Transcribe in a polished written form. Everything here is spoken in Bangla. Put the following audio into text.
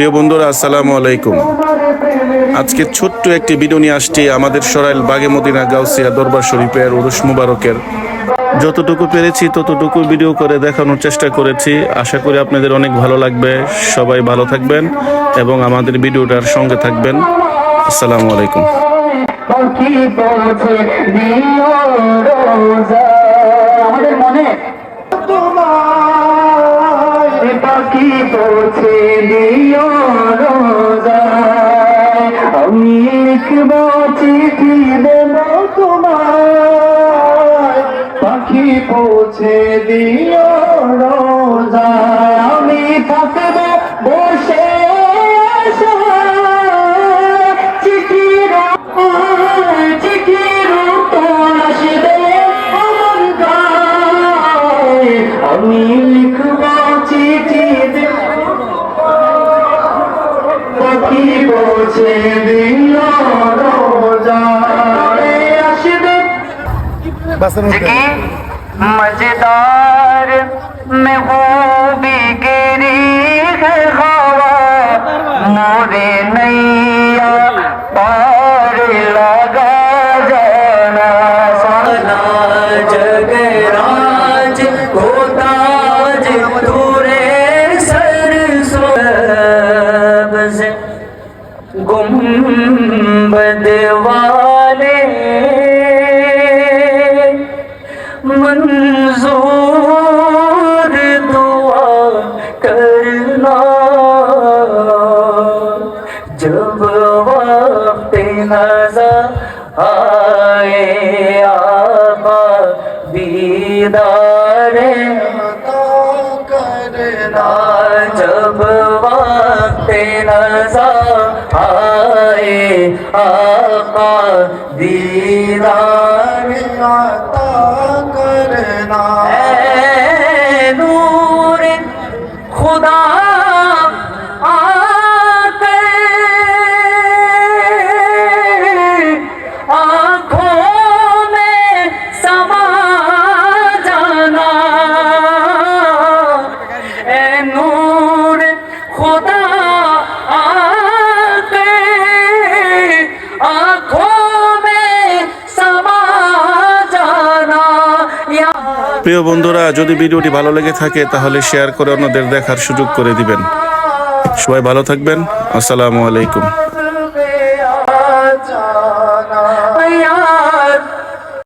প্রিয় বন্ধুরা, আসসালামু আলাইকুম। আজকে ছোট্ট একটি ভিডিও নিয়ে আসছি আমাদের সরাইল বাগে মদিনা গাউসিয়া দরবার শরীফের উরুস মুবারকের। যতটুকু পেরেছি ততটুকু ভিডিও করে দেখানোর চেষ্টা করেছি। আশা করি আপনাদের অনেক ভালো লাগবে। সবাই ভালো থাকবেন এবং আমাদের ভিডিওটার সঙ্গে থাকবেন। আসসালামু আলাইকুম। আমাদের মনে পাখি পৌঁছে দিও রোজায়, আমি লিখব চিঠি দেব তোমায়, পাখি পৌঁছে দিও রোজায়, আমি থাকব বসে চিঠির উত্তর আসবে আমার গায়ে, আমি লিখব চিঠি পাখি পৌঁছে দিল রোজায় আসবে। मजेदार में वो भी गिरी है हवा, मोरे नैया पार लगा जाना, साना जगराज को ताज तूरे सर सबज गुंबद वाले मंजूर दुआ करना, जब वक्त नज़र आए आका दीदार करना, जब वक्त नज़र आए आका दीदार करना। नूर खुदा आकर आँखों में समा जाना, ए नूर खुदा आकर आँखों में समा जाना। প্রিয় বন্ধুরা, যদি ভিডিওটি ভালো লেগে থাকে তাহলে শেয়ার করে অন্যদের দেখার সুযোগ করে দিবেন। সবাই ভালো থাকবেন। আসসালামু আলাইকুম।